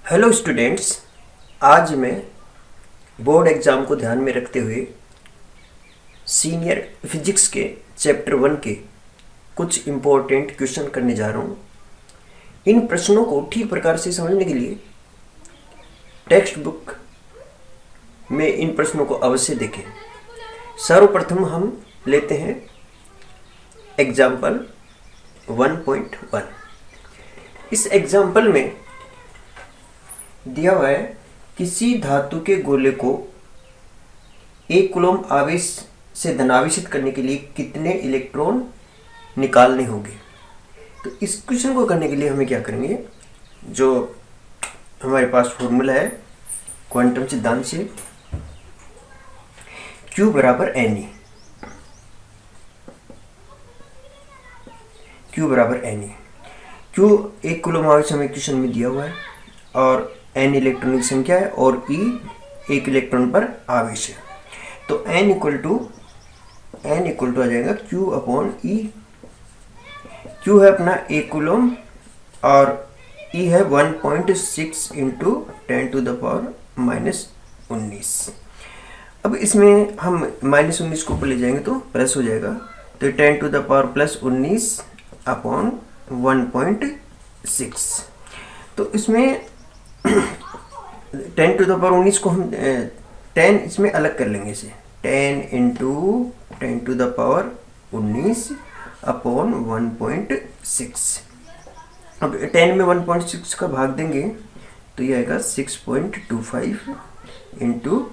Hello students, आज मैं board exam को ध्यान में रखते हुए सीनियर फिजिक्स के चैप्टर 1 के कुछ इम्पोर्टेंट क्वेश्चन करने जा रहा हूँ। इन प्रश्नों को ठीक प्रकार से समझने के लिए टेक्स्ट बुक में इन प्रश्नों को अवश्य देखें। सर्वप्रथम हम लेते हैं एग्जाम्पल 1.1। इस एग्जाम्पल में दिया हुआ है, किसी धातु के गोले को 1 कूलम आवेश से धनावेशित करने के लिए कितने इलेक्ट्रॉन निकालने होंगे। तो इस क्वेश्चन को करने के लिए हमें क्या करेंगे, जो हमारे पास फॉर्मूला है क्वांटम सिद्धांत से, Q बराबर NE। Q बराबर NE। Q 1 कूलम आवेश हमें क्वेश्चन में दिया हुआ है और N इलेक्ट्रॉन की संख्या है और E 1 इलेक्ट्रॉन पर आवेश है। तो N इक्वल टू आ जाएगा Q अपॉन E। Q है अपना 1 कूलम और E है 1.6 इंटू 10⁻⁻19। अब इसमें हम -19 को ऊपर ले जाएंगे तो प्लस हो जाएगा, तो 10⁻+19 अपॉन 1.6। तो इसमें 10⁻19 को हम 10 इसमें अलग कर लेंगे, इसे 10 इंटू 10⁻19 अपॉन 1.6। अब 10 में 1.6 का भाग देंगे तो ये आएगा 6.25 इंटू,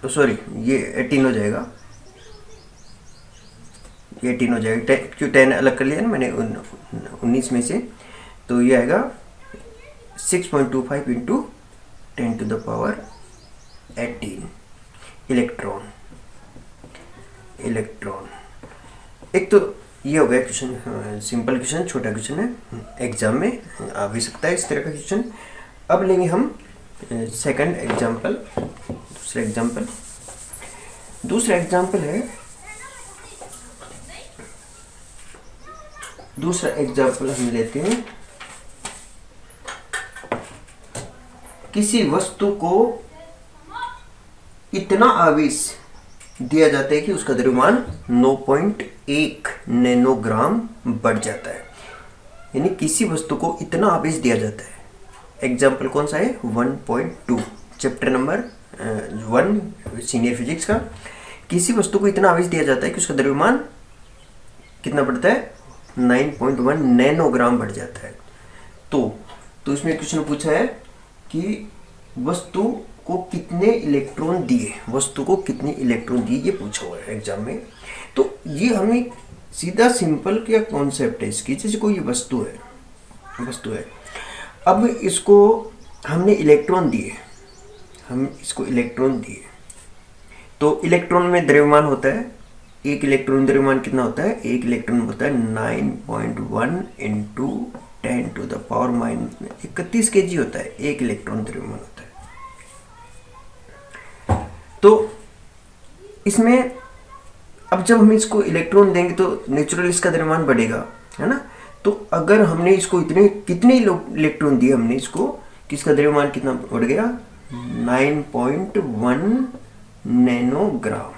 सॉरी ये 18 हो जाएगा, ये 18 हो जाएगा क्यों 10 अलग कर लिया ना मैंने 19 में से, तो ये आएगा 6.25 इंटू 10⁻18 इलेक्ट्रॉन। एक तो ये हो गया क्वेश्चन, सिंपल क्वेश्चन, छोटा क्वेश्चन है, एग्जाम में आ भी सकता है इस तरह का क्वेश्चन। अब लेंगे हम सेकंड एग्जाम्पल, दूसरा एग्जाम्पल हम लेते हैं। किसी वस्तु को इतना आवेश दिया जाता है कि उसका द्रव्यमान 9.1 नैनोग्राम बढ़ जाता है। यानी किसी वस्तु को इतना आवेश दिया जाता है। एग्जाम्पल कौन सा है, 1.2 चैप्टर नंबर 1 सीनियर फिजिक्स का। किसी वस्तु को इतना आवेश दिया जाता है कि उसका द्रव्यमान कितना बढ़ता है, 9.1 नैनोग्राम बढ़ जाता है। तो इसमें क्वेश्चन पूछा है कि वस्तु को कितने इलेक्ट्रॉन दिए, ये पूछा हुआ है एग्जाम में। तो ये हमें सीधा सिंपल क्या कॉन्सेप्ट है इसकी, जैसे कोई वस्तु है, अब इसको हमने इलेक्ट्रॉन दिए, तो इलेक्ट्रॉन में द्रव्यमान होता है, एक इलेक्ट्रॉन द्रव्यमान कितना होता है, एक इलेक्ट्रॉन होता है 9.1 इंटू 10⁻31 kg होता है, एक इलेक्ट्रॉन द्रव्यमान होता है। तो इसमें अब जब हम इसको इलेक्ट्रॉन देंगे तो नेचुरल इसका द्रव्यमान बढ़ेगा, है ना। तो अगर हमने इसको कितने इलेक्ट्रॉन दिए हमने इसको, किसका द्रव्यमान कितना बढ़ गया, 9.1 नैनोग्राम।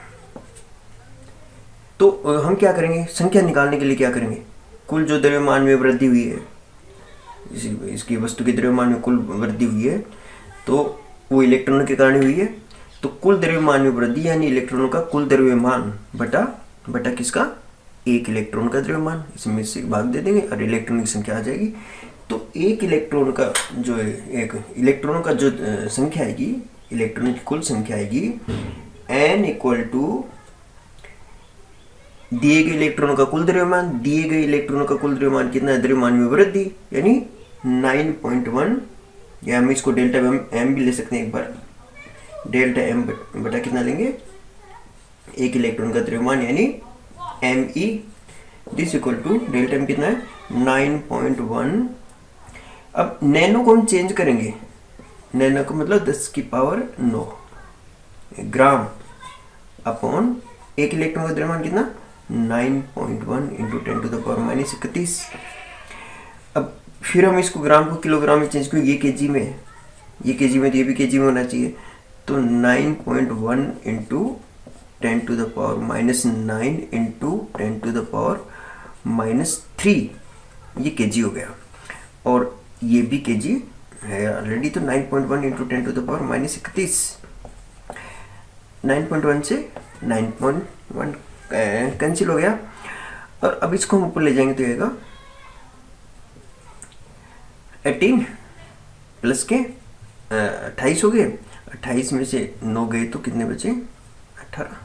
तो हम क्या करेंगे, संख्या निकालने के लिए क्या करेंगे, कुल जो द्रव्यमान में वृद्धि हुई है, इसकी वस्तु के द्रव्यमान में कुल वृद्धि हुई है तो वो इलेक्ट्रॉनों के कारण हुई है। तो कुल द्रव्यमान में वृद्धि यानी इलेक्ट्रॉनों का कुल द्रव्यमान बटा किसका, एक इलेक्ट्रॉन का द्रव्यमान, इसमें से भाग दे देंगे और इलेक्ट्रॉन की संख्या आ जाएगी। तो एक इलेक्ट्रॉन का जो संख्या आएगी, इलेक्ट्रॉन की कुल संख्या आएगी n इक्वल टू दिए गए इलेक्ट्रॉनों का कुल द्रव्यमान, कितना है, द्रव्यमान में वृद्धि यानी 9.1, या हम इसको डेल्टा m भी ले सकते हैं एक बार, डेल्टा m बटा कितना लेंगे, एक इलेक्ट्रॉन का द्रव्यमान यानी me, this equal to delta m कितना है 9.1। अब नैनो को हम चेंज करेंगे, नैनो को मतलब 10⁹ ग्राम अपॉन एक इलेक्ट्रॉन का द्रव्यमान कितना, 9.1 इंटू 10⁻31। अब फिर हम इसको ग्राम को किलोग्राम में चेंज करेंगे, ये केजी में, ये केजी में, तो ये भी केजी में होना चाहिए। तो 9.1 इंटू 10⁻⁻9 इंटू 10⁻⁻3 ये केजी हो गया, और ये भी केजी है ऑलरेडी। तो 9.1 इंटू 10⁻⁻31, 9.1 से 9.1 कैंसिल हो गया। और अब इसको हम ऊपर ले जाएंगे तो आएगा 18 प्लस के 28 हो गए। 28 में से 9 गए तो कितने बचे? 18।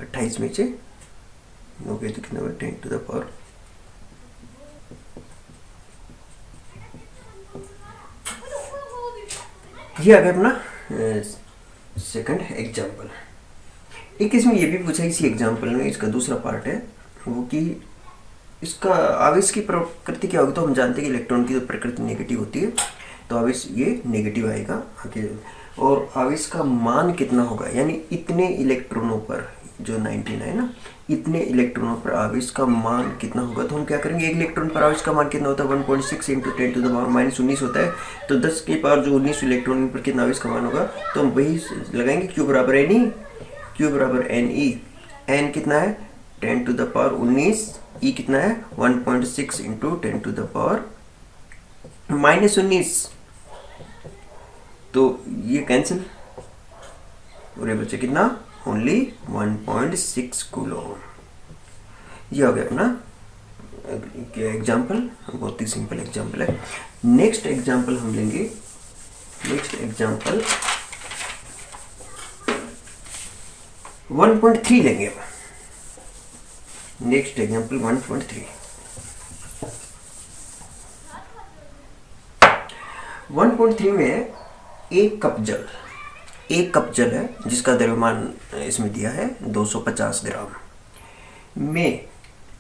28 में से 9 गए तो कितने बचे? 10⁻। ये आ गया अपना सेकंड एग्जाम्पल। एक इसमें ये भी पूछा इसी एग्जाम्पल में, इसका दूसरा पार्ट है वो कि इसका आवेश की प्रकृति क्या होगी। तो हम जानते हैं कि इलेक्ट्रॉन की तो प्रकृति नेगेटिव होती है, तो आवेश ये नेगेटिव आएगा आगे। और आवेश का मान कितना होगा, यानी इतने इलेक्ट्रॉनों पर, जो 19 है ना, इतने इलेक्ट्रॉनों पर आवेश का मान कितना होगा। तो हम क्या करेंगे, एक इलेक्ट्रॉन पर आवेश का मान कितना होता है? 1.6 इंटू 10⁻⁻19 होता है। तो 10 के पावर जो 19 इलेक्ट्रॉन पर कितना आवेश का मान होगा, तो हम वही लगाएंगे, Q बराबर एन ई। Q बराबर एन ई। एन कितना है? 10⁻19। ई कितना है? 1.6 इंटू 10⁻⁻19। तो ये कैंसिल, और ये बचे कितना? Only 1.6 coulomb. ये हो गया अपना एग्जाम्पल, बहुत ही सिंपल एग्जाम्पल है। नेक्स्ट एग्जाम्पल हम लेंगे, नेक्स्ट एग्जाम्पल 1.3 लेंगे। Next example 1.3। 1.3 में एक कप जल है जिसका द्रव्यमान इसमें दिया है 250 ग्राम, में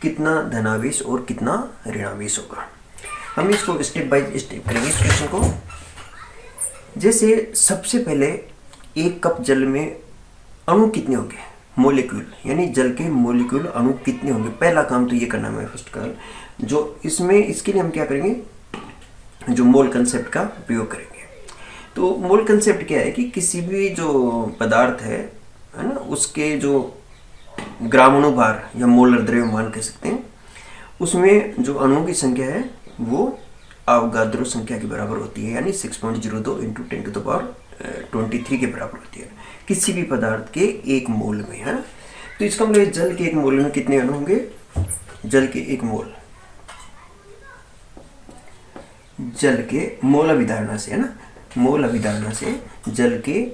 कितना धनावेश और कितना ऋणावेश होगा। हम इसको स्टेप बाय स्टेप करेंगे इस क्वेश्चन को। जैसे सबसे पहले एक कप जल में अणु कितने होंगे, मोलिक्यूल, यानी जल के मोलिक्यूल अणु कितने होंगे। पहला काम तो ये करना है फर्स्ट का, जो इसमें इसके लिए हम क्या करेंगे, जो मोल कंसेप्ट का प्रयोग करेंगे। तो मोल कंसेप्ट क्या है कि किसी भी जो पदार्थ है ना, उसके जो ग्राम अणुभार या मोलर द्रव्यमान कह सकते हैं, उसमें जो अणुओं की संख्या है वो अवगाद्रो संख्या के बराबर होती है, यानी 6.02 इंटू 10⁻23 के बराबर होती है किसी भी पदार्थ के एक मोल में, है ना। तो इसका मतलब जल के एक मोल में कितने अणु होंगे? जल के एक मोल, जल के मोल अभिधारणा से, है ना, मोल अभिधारणा से जल के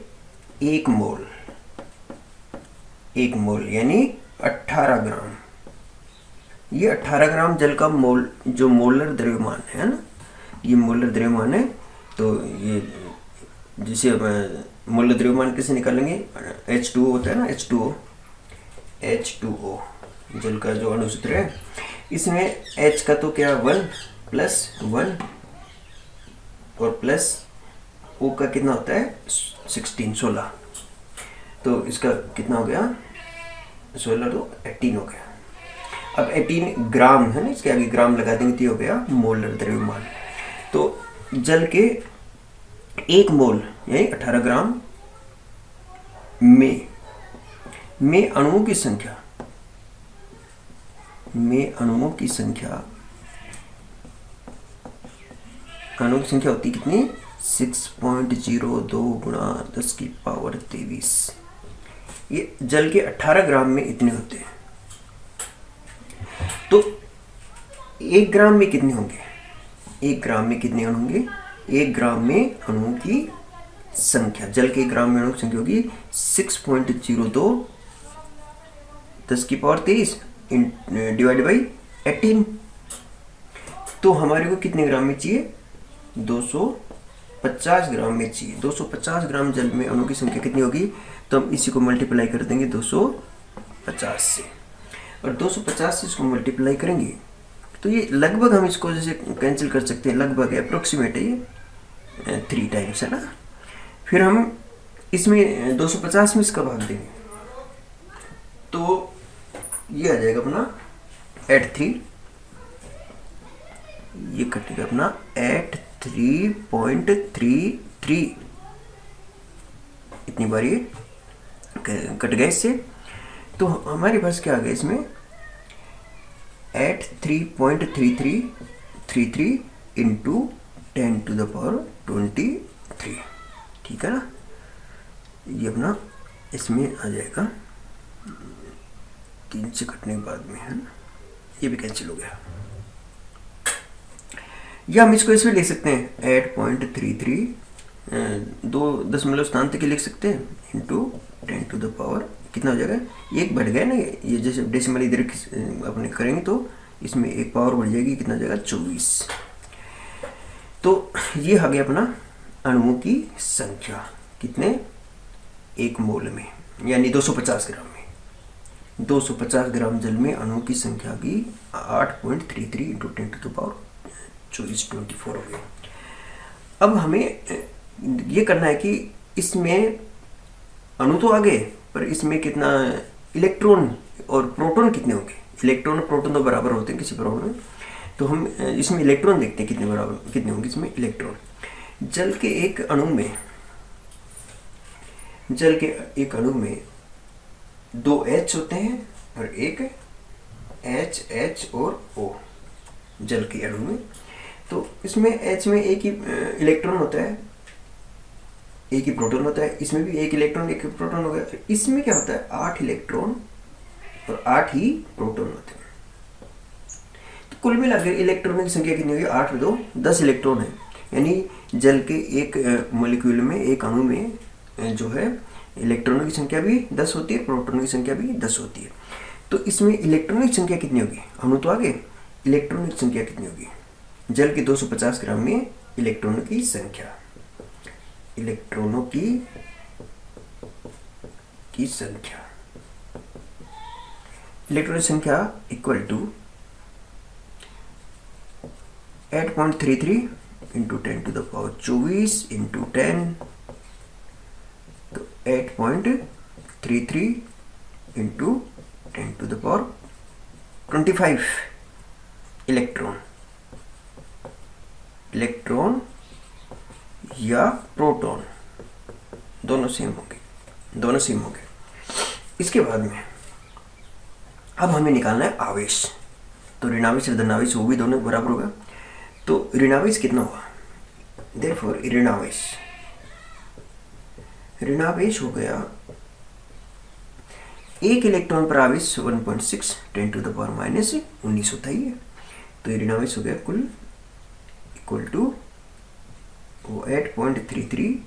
एक मोल यानी 18 ग्राम। ये 18 ग्राम जल का मोल, जो मोलर द्रव्यमान है ना, ये मोलर द्रव्यमान है। तो ये जिसे मोलर द्रव्यमान कैसे निकालेंगे, H2O होता है ना, H2O जल का जो अणु सूत्र है, इसमें H का तो क्या 1 + 1 और प्लस O का कितना होता है 16। तो इसका कितना हो गया 16, तो 18 हो गया। अब 18 ग्राम है ना, इसके आगे ग्राम लगा देंगे तो हो गया मोलर द्रव्यमान। तो जल के एक मोल यानी 18 ग्राम में अणुओं की संख्या, होती कितनी 6.02 गुणा 10⁻23। ये जल के 18 ग्राम में इतने होते हैं। तो 1 ग्राम में कितने होंगे, 1 ग्राम में कितने अणु होंगे, 1 ग्राम में अणुओं की संख्या, जल के 1 ग्राम में अणुओं की संख्या होगी 6.02 10⁻23 डिवाइड बाई 18। तो हमारे को कितने ग्राम में चाहिए 250 ग्राम में चाहिए। 250 ग्राम जल में अणु की संख्या कितनी होगी, तो हम इसी को मल्टीप्लाई कर देंगे 250 से, और 250 से इसको मल्टीप्लाई करेंगे तो ये लगभग हम इसको जैसे कैंसिल कर सकते हैं, लगभग अप्रोक्सीमेट है ये 3 टाइम्स, है ना। फिर हम इसमें 250 में इसका भाग देंगे तो ये आ जाएगा अपना 8 3, ये कटेगा अपना 8 3.33 इतनी बार ये कट गए इससे। तो हमारे पास क्या आ गया इसमें, एट 3.3333 इंटू 10⁻23। ठीक है ना, ये अपना इसमें आ जाएगा 3 से कटने के बाद में, है ना, ये भी कैंसिल हो गया। या हम इसको इसमें लिख सकते हैं 8.33 दो दशमलव स्थान तक लिख सकते हैं इंटू 10⁻, कितना हो जाएगा, एक बढ़ गया ना, ये जैसे डेसिमल इधर अपने करेंगे तो इसमें एक पावर बढ़ जाएगी, कितना हो जाएगा 24। तो ये आ गया अपना अणुओं की संख्या, कितने, 1 मोल में, यानी 250 ग्राम में। 250 ग्राम जल में अणुओं की संख्या की 8.33 इंटू 10⁻24 हो गई। अब हमें ये करना है कि इसमें अणु तो आ गए, पर इसमें कितना इलेक्ट्रॉन और प्रोटॉन कितने होंगे। इलेक्ट्रॉन और प्रोटॉन तो बराबर होते हैं किसी प्रॉब्लम में, तो हम इसमें इलेक्ट्रॉन देखते हैं कितने होंगे इसमें इलेक्ट्रॉन। जल के एक अणु में 2 H होते हैं और एक H और O जल के अणु में। तो इसमें H में एक ही इलेक्ट्रॉन होता है, एक ही प्रोटॉन होता है, इसमें भी एक इलेक्ट्रॉन एक प्रोटॉन हो गया। इसमें क्या होता है, 8 इलेक्ट्रॉन और 8 ही प्रोटॉन होते हैं। तो कुल मिलाकर इलेक्ट्रॉनों की संख्या कितनी होगी, 8 में 2 10 इलेक्ट्रॉन है, यानी जल के एक मॉलिक्यूल में, एक अणु में जो है इलेक्ट्रॉनों की संख्या भी 10 होती है, प्रोटॉनों की संख्या भी 10 होती है। तो इसमें इलेक्ट्रॉनों की संख्या कितनी होगी, अणु तो आगे, इलेक्ट्रॉनों की संख्या कितनी होगी, जल के 250 ग्राम में इलेक्ट्रॉनों की संख्या, इलेक्ट्रॉनों की संख्या, इलेक्ट्रॉनों की संख्या इक्वल टू 8.33 इंटू 10⁻24 इंटू 10, तो 8.33 इंटू 10⁻25 इलेक्ट्रॉन या प्रोटॉन दोनों सेम होंगे। इसके बाद में अब हमें निकालना है आवेश। तो ऋणावेश और धनावेश वो भी दोनों बराबर होगा। तो ऋणावेश कितना हुआ, देयरफॉर ऋणावेश हो गया, एक इलेक्ट्रॉन पर आवेश 1.6 10⁻⁻19 होता ही है। तो ऋणावेश हो गया कुल इक्वल टू 8.33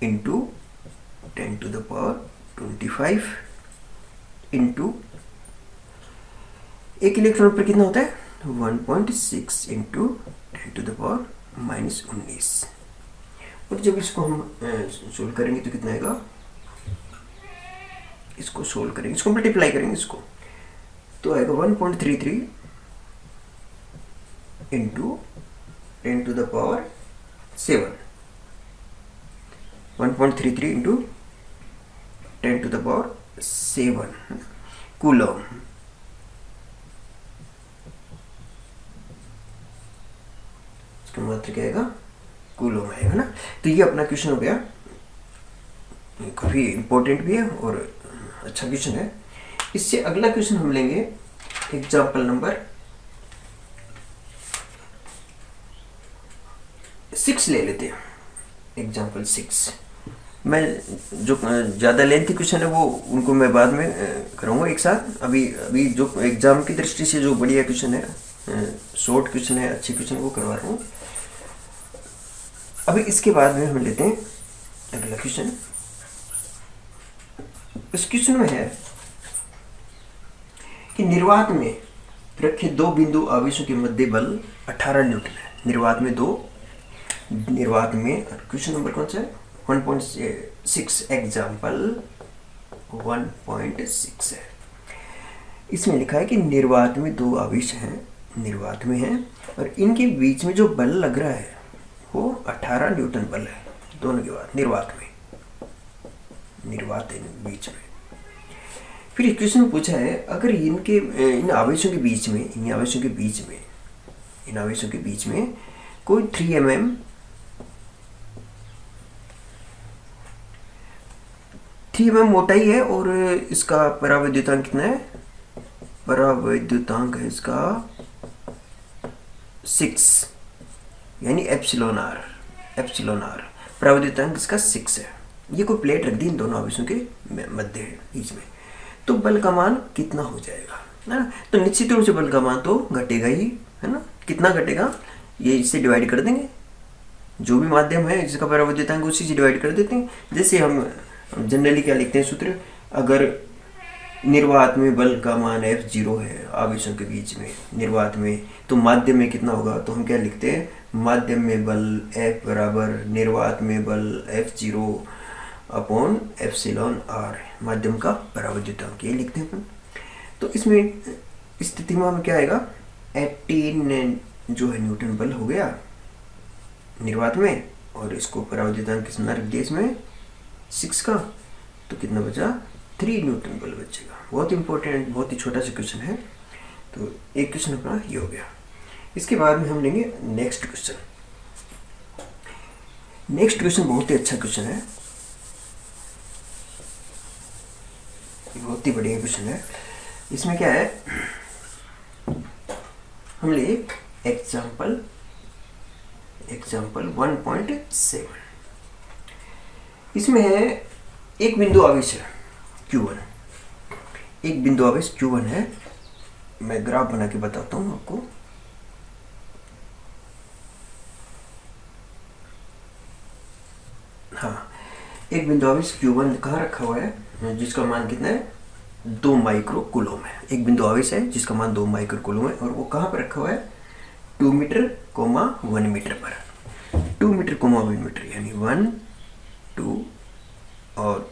इंटू 10⁻25 इंटू एक इलेक्ट्रॉन पर कितना होता है 1.6 इंटू 10⁻⁻19। और जब इसको हम सोल्व करेंगे तो कितना आएगा, इसको सोल्व करेंगे, इसको मल्टीप्लाई करेंगे, इसको तो आएगा 1.33 इंटू 10⁻7, 1.33 इंटू 10⁻7 कूलम। इसका मात्रा क्या आएगा, कूलम आएगा ना। तो ये अपना क्वेश्चन हो गया, काफ़ी इम्पोर्टेंट भी है और अच्छा क्वेश्चन है। इससे अगला क्वेश्चन हम लेंगे एग्जाम्पल नंबर 6 ले लेते हैं। एग्जाम्पल 6 मैं जो ज़्यादा लेंथी क्वेश्चन है वो उनको मैं बाद में करूँगा एक साथ। अभी जो एग्ज़ाम की दृष्टि से जो बढ़िया क्वेश्चन है, शॉर्ट क्वेश्चन है, अच्छे क्वेश्चन वो करवा रहा हूँ। अभी इसके बाद में हम लेते हैं अगला क्वेश्चन। इस क्वेश्चन में है कि निर्वात में रखे 2 बिंदु आवेशों के मध्य बल 18 न्यूटन है। निर्वात में क्वेश्चन नंबर कौन सा है, 1.6 एग्जाम्पल 1.6 है। इसमें लिखा है कि निर्वात में 2 आवेश हैं, निर्वात में हैं, और इनके बीच में जो बल लग रहा है वो 18 न्यूटन बल है। दोनों के बाद निर्वात है बीच में। फिर क्वेश्चन में पूछा है अगर इन आवेशों के बीच में कोई 3 mm मोटाई है और इसका परावैद्युतांक कितना है? परावैद्युतांक है इसका 6, यानी एप्सिलॉन आर। परावैद्युतांक इसका 6 है। ये कोई प्लेट रख दी इन दोनों आवेशों के मध्य है, बीच में। तो बल का मान कितना हो जाएगा, है ना? तो निश्चित रूप से बल का मान तो घटेगा ही, है ना? कितना घटेगा, ये इससे डिवाइड कर देंगे। जो भी माध्यम है जिसका परावैद्युतांक उसी से डिवाइड कर देते हैं। जैसे हम जनरली क्या लिखते हैं सूत्र, अगर निर्वात में बल का मान F0 है आवेशों के बीच में निर्वात में, तो माध्यम में कितना होगा? तो हम क्या लिखते हैं, माध्यम में बल F बराबर निर्वात में बल F0 अपॉन एप्सिलॉन आर, माध्यम का परावैद्युतांक, ये लिखते हैं अपन। तो इसमें स्थिति में हम क्या आएगा, 18 जो है न्यूटन बल हो गया निर्वात में, और इसको परावैद्युतांक कितना रख दिया इसमें 6 का, तो कितना बचा? 3 न्यूटन बल बचेगा। बहुत इंपॉर्टेंट, बहुत ही छोटा सा क्वेश्चन है। तो एक क्वेश्चन अपना ये हो गया। इसके बाद में हम लेंगे नेक्स्ट क्वेश्चन। नेक्स्ट क्वेश्चन बहुत ही अच्छा क्वेश्चन है, बहुत ही बढ़िया क्वेश्चन है। इसमें क्या है, हम ले एग्जाम्पल 1.7। इसमें है एक बिंदु आवेश है Q1, एक बिंदु आवेश Q1 है। मैं ग्राफ बना के बताता हूँ आपको। हाँ, एक बिंदु आवेश Q1 कहाँ रखा हुआ है, जिसका मान कितना है? 2 माइक्रो कूलम है। एक बिंदु आवेश है जिसका मान 2 माइक्रो कूलम है, और वो कहाँ पर रखा हुआ है? 2 मीटर, 1 मीटर पर। 2 मीटर, 1 मीटर, यानी 1, 2 और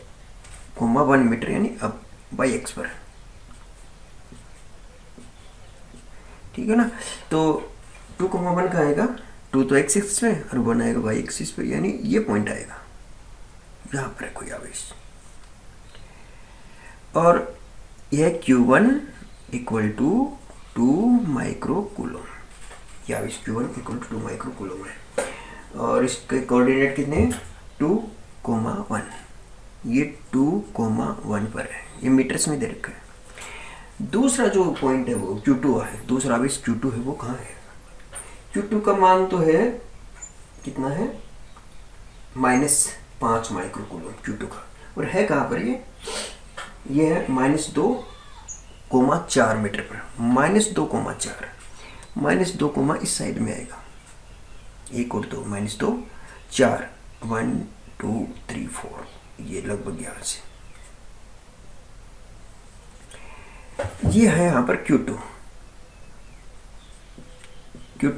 1 मीटर, यानी अब बाई एक्स पर। ठीक है ना? तो 2,1 का आएगा, 2 तो एक्स एक्सिस पे और 1 आएगा वाई एक्सिस पे, यानी ये पॉइंट आएगा, यहाँ पर है कोई आवेश। और यह Q1 equal to 2 micro coulomb, ये आवेश Q1 equal to 2 micro coulomb है। और इसके कोऑर्डिनेट कितने हैं? 2,1, ये 2,1 पर है, ये मीटर्स में दे रखा है। दूसरा जो पॉइंट है वो Q2 है, दूसरा आवेश Q2 है, वो कहाँ है? Q2 का मान तो है कितना है? -5 माइक्रो कूलम Q2 का, और है कहाँ पर ये है -2,4 मीटर पर। -2,4, -2, इस साइड में आएगा, 1 और 2, -2, 4, 1, 2, 3, 4, ये लगभग यहाँ से ये है यहाँ पर Q2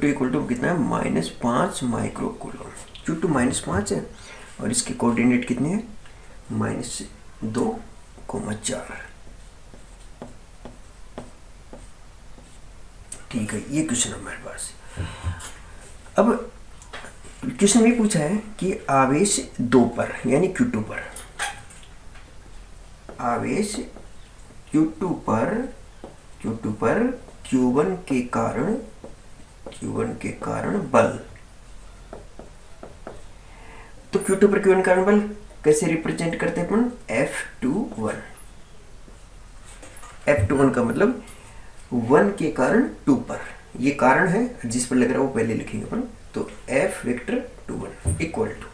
इक्वल टू कितना है? -5 माइक्रो कूलम। Q2 -5 है, और इसके कोऑर्डिनेट कितने हैं? -2,4। ठीक है, ये क्वेश्चन हमारे पास। अब क्वेश्चन में पूछा है कि आवेश 2 पर, यानी Q2 पर, आवेश Q2 पर Q1 के कारण बल। तो Q2 पर Q1 कारण बल कैसे रिप्रेजेंट करते हैं अपन? F21 का मतलब 1 के कारण 2 पर, ये कारण है, जिस पर लग रहा है वो पहले लिखेंगे अपन। तो F21 इक्वल टू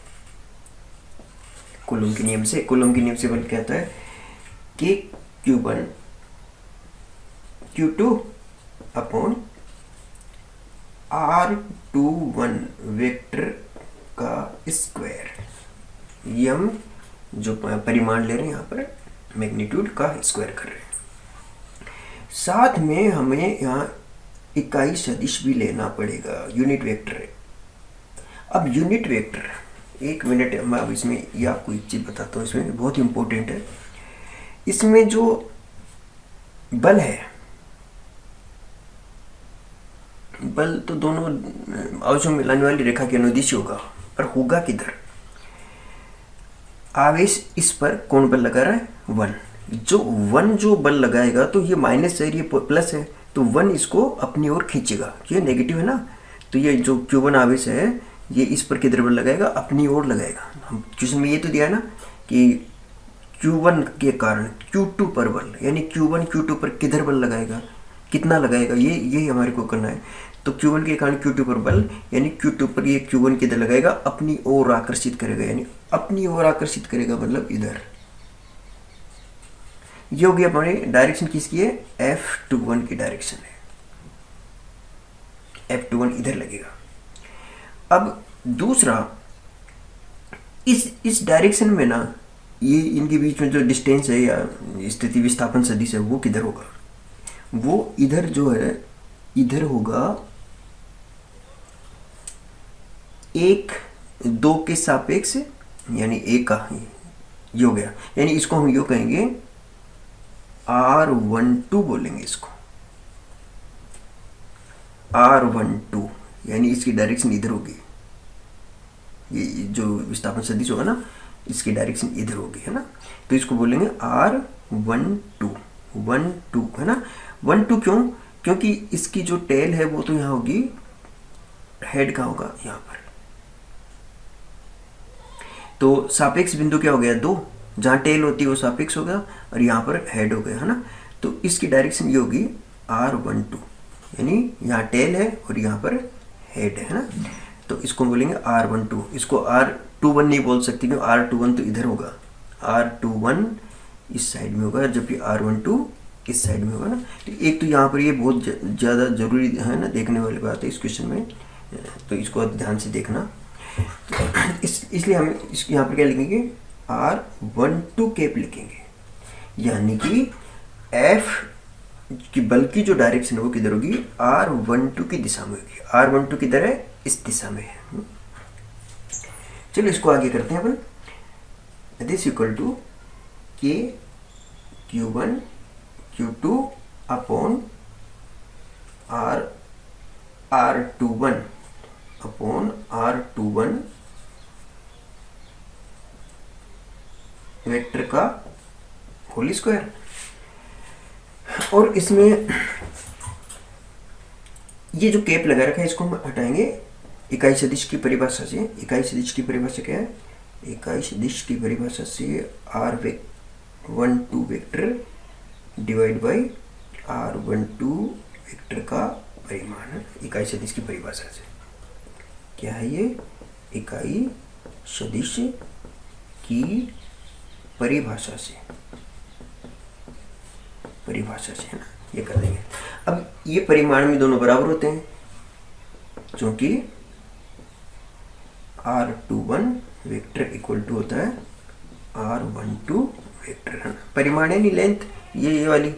कूलम के नियम से बल क्या होता है कि Q2 अपॉन R21 वेक्टर का स्क्वायर। ये हम जो परिमाण ले रहे हैं यहाँ पर मैग्नीट्यूड का स्क्वायर कर रहे हैं। साथ में हमें यहाँ इकाई सदिश भी लेना पड़ेगा, यूनिट वेक्टर है। अब यूनिट वेक्टर, 1 मिनट मैं अब इसमें ये आपको एक चीज़ बताता हूँ, इसमें बहुत इंपॉर्टेंट है। इसमें जो बल है, बल तो दोनों आवेशों में मिलाने वाली रेखा के अनुदिश होगा, पर होगा किधर? आवेश इस पर कौन बल लगा रहा है? 1। जो बल लगाएगा, तो ये माइनस है, ये प्लस है, तो 1 इसको अपनी ओर खींचेगा। ये नेगेटिव है ना, तो तो ये जो Q1 आवेश है ये इस पर किधर बल लगाएगा, अपनी ओर लगाएगा। हम क्वेश्चन में ये तो दिया है ना कि Q1 के कारण Q2 पर बल, यानी Q1 Q2 पर किधर बल लगाएगा, कितना लगाएगा, ये हमारे को करना है। तो Q1 के कारण Q2 पर बल, यानी Q2 पर ये Q1 किधर लगाएगा, अपनी ओर आकर्षित करेगा, यानी अपनी ओर आकर्षित करेगा मतलब इधर। ये हो गया हमारे डायरेक्शन किसकी है, F21 की डायरेक्शन है, F21 इधर लगेगा। अब दूसरा, इस डायरेक्शन में ना ये इनके बीच में जो डिस्टेंस है या स्थिति विस्थापन सदिश है वो किधर होगा, वो इधर जो है इधर होगा 1-2 के सापेक्ष, यानी 1 का ये हो गया, यानी इसको हम यो कहेंगे R12 बोलेंगे इसको, R12, यानी इसकी डायरेक्शन इधर होगी। ये जो विस्थापन सदिश होगा ना इसकी डायरेक्शन इधर होगी, है ना। तो इसको बोलेंगे R12, 12 है ना। 12 क्यों, क्योंकि इसकी जो टेल है वो तो यहाँ होगी, हेड का होगा यहाँ पर। तो सापेक्ष बिंदु क्या हो गया, 2, जहाँ टेल होती है वो सापेक्ष होगा और यहाँ पर हेड हो गया, है ना। तो इसकी डायरेक्शन ये होगी R12, यानी यहाँ टेल है और यहाँ पर हेड है ना। तो इसको बोलेंगे R12, इसको R21 नहीं बोल सकते क्योंकि R21 तो इधर होगा, R21 इस साइड में होगा जबकि R12 इस साइड में होगा ना। तो एक तो यहाँ पर ये बहुत ज़्यादा जरूरी है ना, देखने वाली बात है इस क्वेश्चन में, तो इसको ध्यान से देखना। इसलिए हम यहाँ पर क्या लिखेंगे, R12 कैप लिखेंगे, यानी कि F की बल की जो डायरेक्शन है वो किधर होगी, R12 की दिशा में होगी। R12 किधर है, इस दिशा में है। चलो इसको आगे करते हैं अपन। This equal to K Q1 Q2 upon R21 upon R21 vector का होल स्क्वायर। और इसमें ये जो कैप लगा रखा है इसको हम हटाएंगे इकाई सदिश की परिभाषा से। इकाई सदिश की परिभाषा क्या है, इकाई सदिश की परिभाषा से R12 vector divide by R12 vector का परिमाण है, इकाई सदिश की परिभाषा से। क्या है ये, इकाई सदिश की परिभाषा से, है ना, ये कर देंगे। अब ये परिमाण में दोनों बराबर होते हैं क्योंकि R21 वेक्टर इक्वल टू होता है R12 वेक्टर, है ना। परिमाण है नहीं लेंथ, ये वाली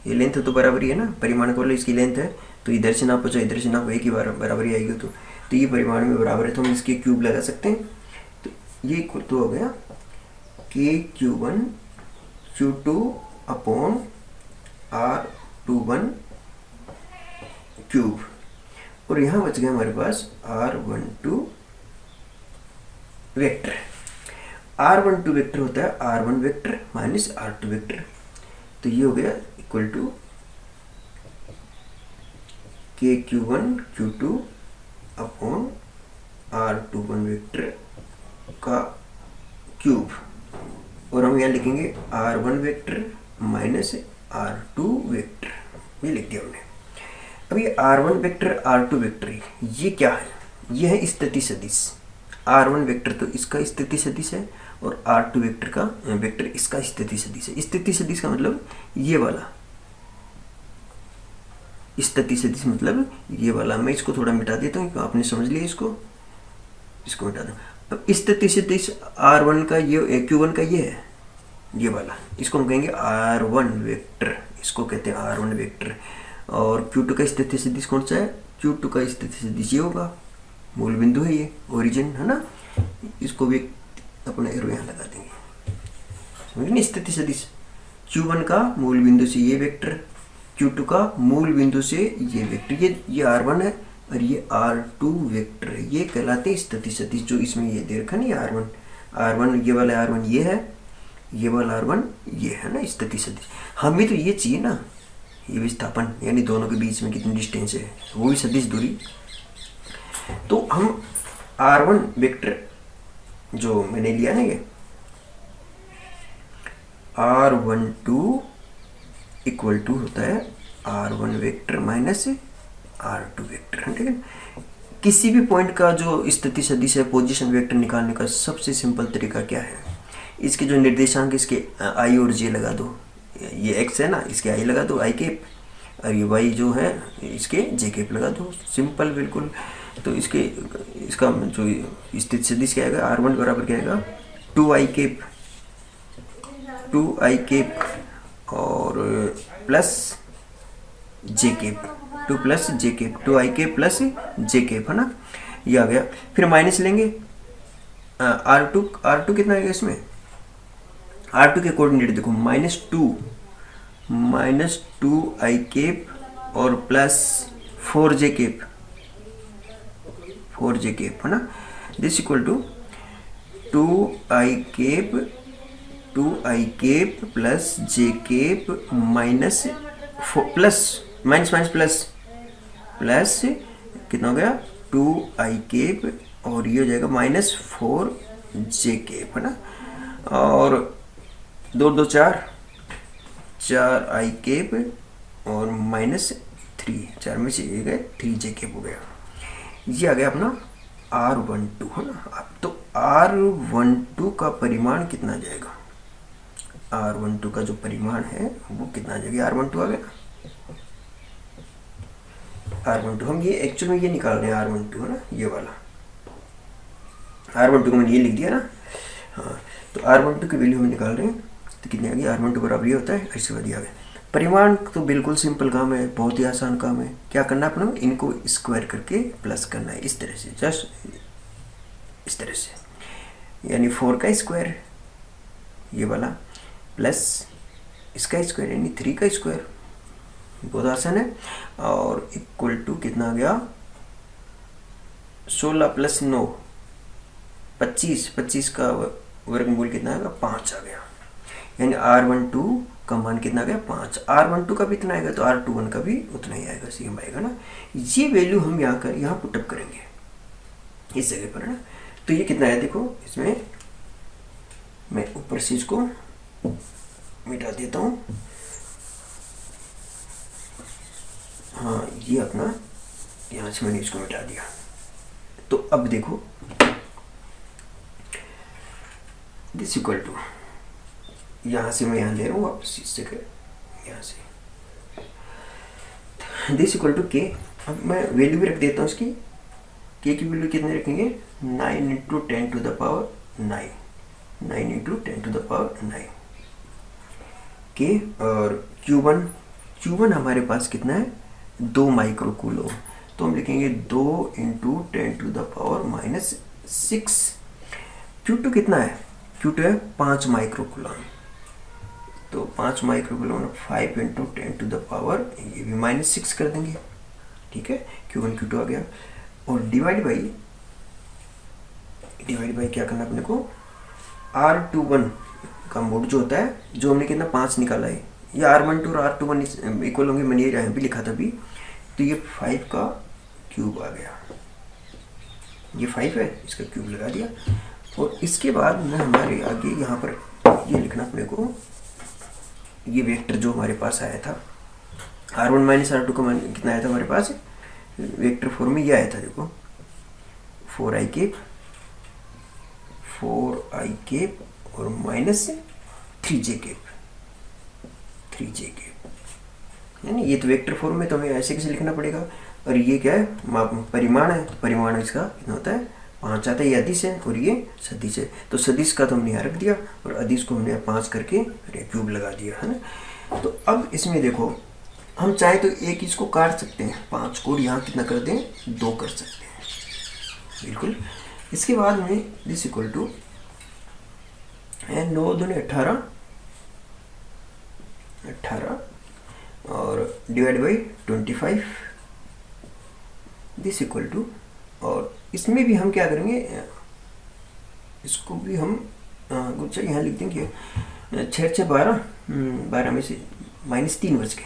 ये लेंथ तो बराबर ही है ना, परिमाण को इसकी लेंथ है तो इधर से नापो चाहे इधर से नापो एक ही बराबर ही आएगी। तो ये परिमाण में बराबर है तो हम इसके क्यूब लगा सकते हैं। तो ये इक्वल टू हो गया K Q1 Q2 upon R21 cube, और यहाँ बच गया हमारे पास R12 वेक्टर। R12 वेक्टर होता है R1 vector minus R2 vector. तो ये हो गया equal to K Q1 Q2 upon R21 vector का क्यूब, और हम यहाँ लिखेंगे R1 vector minus R2 vector, ये लिख दिया हमने। अब ये R1 वेक्टर R2 वेक्टर ये क्या है, ये है स्थिति सदिश। R1 वेक्टर तो इसका स्थिति सदिश है और R2 वेक्टर का वेक्टर इसका स्थिति सदिश है। स्थिति सदिश का मतलब ये वाला, स्थिति सदिश मतलब ये वाला। मैं इसको थोड़ा मिटा देता हूँ, आपने समझ लिया, इसको मिटा दो। अब स्थिति सदिश R1 का ये Q1 का ये है, ये वाला, इसको हम कहेंगे R1 वेक्टर, इसको कहते हैं R1 वेक्टर। और Q2 का स्थिति सदिश कौन सा है, Q2 का स्थिति सदिश ये होगा, मूल बिंदु है ये, ओरिजिन है ना। इसको भी अपना एरो यहाँ लगा देंगे, समझ नहीं। स्थिति सदिश Q1 का मूल बिंदु से ये वेक्टर, Q2 का मूल बिंदु से ये वेक्टर, ये R1 है और ये R2 वेक्टर है, ये कहलाते हैं स्थिति सदिश। जो इसमें ये दे रखा नहीं R1 ये वाला R1 ये है, ये वाला R1 ये है ना स्थिति सदिश। हमें तो ये चाहिए ना, ये विस्थापन यानी दोनों के बीच में कितनी डिस्टेंस है, वो भी सदिश दूरी। हम R1 वेक्टर जो मैंने लिया ना, ये R12 इक्वल टू होता है R1 vector minus R2 vector, ठीक है। किसी भी पॉइंट का जो स्थिति सदिश है, पोजीशन वेक्टर निकालने का सबसे सिंपल तरीका क्या है, इसके जो निर्देशांक इसके आई और जे लगा दो। ये एक्स है ना, इसके आई लगा दो आई केप, और ये वाई जो है इसके जे केप लगा दो। सिंपल बिल्कुल। तो इसका जो स्थिति सदिश क्या आएगा, R1 बराबर क्या आएगा, 2i केप, 2i केप और plus J cap, 2 plus J cap, 2i cap plus J cap, है ना, ये आ गया। फिर माइनस लेंगे R2 कितना आएगा इसमें, R2 के कोऑर्डिनेट देखो, -2 i केप और plus 4j cap, 4j cap, है ना। This equal to 2i cap plus j cap minus plus कितना हो गया, 2i केप और ये हो जाएगा -4j केप, है ना। और 2 2 4i केप और -3, 4 में से ये गए 3j केप हो गया। ये आ गया अपना R12, है ना। अब तो R12 का परिमाण कितना जाएगा, R12 का जो परिमाण है वो कितना जाएगा, R12 आ गया। R12 हम ये एक्चुअल में ये निकाल रहे हैं, R12 है ना, ये वाला R12 को मैंने ये लिख दिया ना। हाँ, तो R12 की वैल्यू हम निकाल रहे हैं, तो कितनी आ गई, R12 बराबर ये होता है, इसके बाद ये आ गया परिमाण। तो बिल्कुल सिंपल काम है, बहुत ही आसान काम है। क्या करना है अपना, इनको स्क्वायर करके प्लस करना है, इस तरह से, जस्ट इस तरह से, यानी 4 का स्क्वायर ये वाला प्लस इसका स्क्वायर यानी 3 का स्क्वायर, बहुत आसान है। और इक्वल टू कितना आ गया, 16 प्लस 9 25, 25 का वर्गमूल कितना आएगा, 5 आ गया। यानी R12 का मान कितना आ गया, 5। R12 का भी इतना आएगा तो R21 का भी उतना ही आएगा, सेम आएगा ना। ये वैल्यू हम यहाँ पुटअप करेंगे इस जगह पर, है ना। तो ये कितना है देखो, इसमें मैं ऊपर से इसको मिटा देता हूँ। हाँ, ये अपना यहाँ से मैंने इसको मिटा दिया। तो अब देखो, दिस इक्वल टू, यहाँ से मैं यहाँ ले रहा हूँ वापस इस जगह, यहाँ से दिस इक्वल टू के। अब मैं वैल्यू भी रख देता हूँ इसकी, के की वैल्यू कितने रखेंगे, 9 × 10⁻9, 9 × 10⁻9 के। और Q1 हमारे पास कितना है, 2 माइक्रोकूलम, तो हम लिखेंगे 2 × 10⁻6। Q2 कितना है, Q2 है 5 माइक्रोकूलम, तो 5 माइक्रोकूलम 5 × 10⁻, ये भी -6 कर देंगे, ठीक है। Q1 Q2 आ गया। और डिवाइड बाई क्या करना अपने को, R21 का मोड जो होता है, जो हमने कितना 5 निकाला है, ये R12 और R21 इक्वल होंगे, मैंने ये भी लिखा था अभी। तो ये 5 का क्यूब आ गया, ये 5 है, इसका क्यूब लगा दिया। और इसके बाद में हमारे आगे यहाँ पर ये लिखना अपने को, ये वेक्टर जो हमारे पास आया था R1 - R2 का मान कितना आया था हमारे पास, वेक्टर फॉर्म में ये आया था देखो, 4i केप और -3j केप, यानी ये तो वेक्टर फॉर्म में, तो हमें ऐसे कैसे लिखना पड़ेगा। और ये क्या है, परिमाण है, तो परिमाण इसका कितना होता है, 5 आता है। ये अदिश है और ये सदिश है, तो सदिश का तो हमने यहाँ रख दिया और अदिश को हमने 5 करके क्यूब लगा दिया, है ना। तो अब इसमें देखो, हम चाहे तो एक इसको काट सकते हैं, 5 को यहाँ कितना कर दें, 2 कर सकते हैं, बिल्कुल। इसके बाद में दिस इक्वल टू है 9 दूनी 18 और divide by 25, this equal to. और इसमें भी हम क्या करेंगे, इसको भी हम कुछ यहाँ लिख देंगे, 6 6 12, 12 में से -3 बच गए,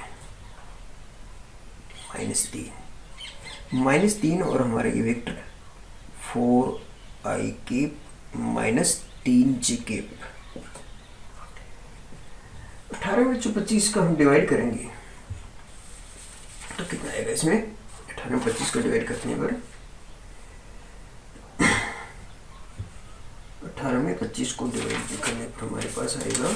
-3 और हमारा ये vector 4i cap minus 3j cap. 18 में जो 25 का हम डिवाइड करेंगे तो कितना आएगा इसमें? 18 में 25 को डिवाइड करने पर 18 में 25 को डिवाइड करने पर हमारे पास आएगा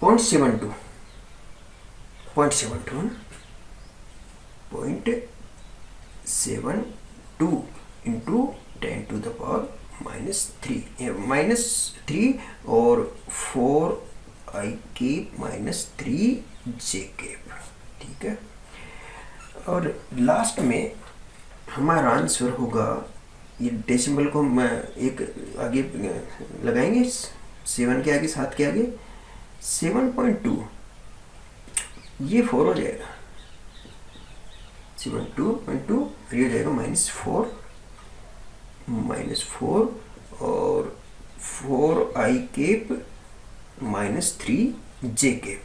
0.72 इंटू 10 टू द पावर -3 और 4i cap minus 3j cap. ठीक है, और लास्ट में हमारा आंसर होगा, ये डेसिमल को हम एक आगे लगाएंगे, 7 के आगे, 7 के आगे 7.2, ये 4 हो जाएगा, 7.2 ये हो जाएगा -4 और 4i cap minus 3j cap.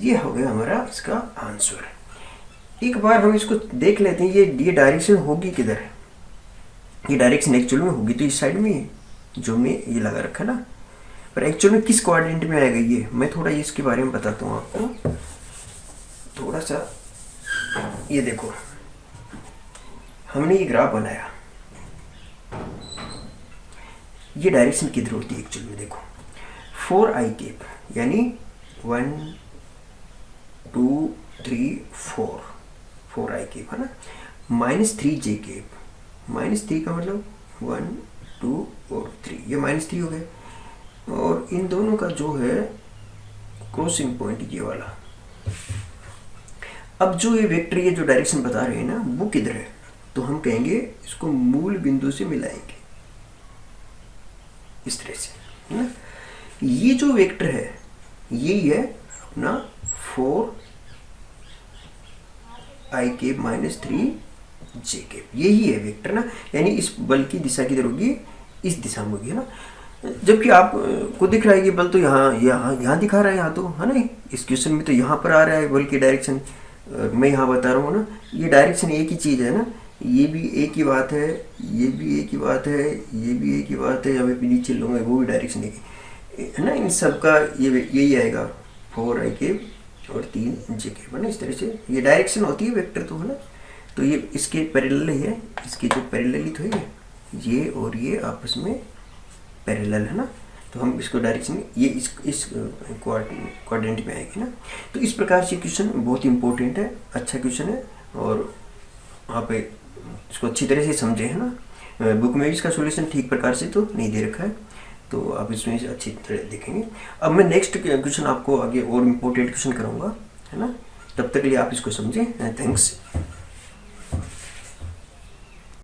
ये हो गया हमारा इसका आंसर। एक बार हम इसको देख लेते हैं, ये डायरेक्शन होगी किधर है? ये डायरेक्शन एक्चुअल में होगी तो इस साइड में है, जो मैं ये लगा रखा ना, पर एक्चुअल में किस क्वाड्रेंट में आएगा ये मैं थोड़ा इसके बारे में बताता हूँ आपको थोड़ा सा। ये देखो, हमने ये ग्राफ बनाया, ये डायरेक्शन किधर होती है एक्चुअल में? देखो 4i केप यानी 1 2 3 4i केप है ना, -3j केप, -3 का मतलब 1 2 और 3, ये -3 हो गए, और इन दोनों का जो है क्रॉसिंग पॉइंट ये वाला। अब जो ये वेक्टर, ये जो डायरेक्शन बता रहे हैं ना, वो किधर है? तो हम कहेंगे इसको मूल बिंदु से मिलाएंगे इस तरह से, है ना। ये जो वेक्टर है यही है अपना 4i cap minus 3j cap, यही है वेक्टर ना, यानी इस बल की दिशा किधर होगी? इस दिशा में होगी, है ना। जबकि आप को दिख रहा है कि बल तो यहाँ दिखा रहा है, यहाँ तो है ना, इस क्वेश्चन में तो यहाँ पर आ रहा है बल की डायरेक्शन, मैं यहाँ बता रहा हूँ ना, ये डायरेक्शन एक ही चीज़ है ना, ये भी एक ही बात है, ये भी एक ही बात है, ये भी एक ही बात है, यहाँ पे नीचे लूँगा वो भी डायरेक्शन एक है ना, इन सब का ये यही आएगा 4i केप और 3j केप, है ना। इस तरह से ये डायरेक्शन होती है वेक्टर तो, है ना। तो ये इसके पैरेलल ही है, इसके जो पैरेलल ही तो है ये और ये आपस में पैरेलल, है ना। तो हम इसको डायरेक्शन ये इस क्वाड्रेंट में आएगी ना। तो इस प्रकार से क्वेश्चन बहुत इंपॉर्टेंट है, अच्छा क्वेश्चन है, और आप इसको अच्छी तरह से समझे, है ना। बुक में भी इसका सॉल्यूशन ठीक प्रकार से तो नहीं दे रखा है, तो आप इसमें अच्छी तरह देखेंगे। अब मैं नेक्स्ट क्वेश्चन आपको आगे और इम्पोर्टेंट क्वेश्चन कराऊंगा, है ना। तब तक के लिए आप इसको समझें। थैंक्स।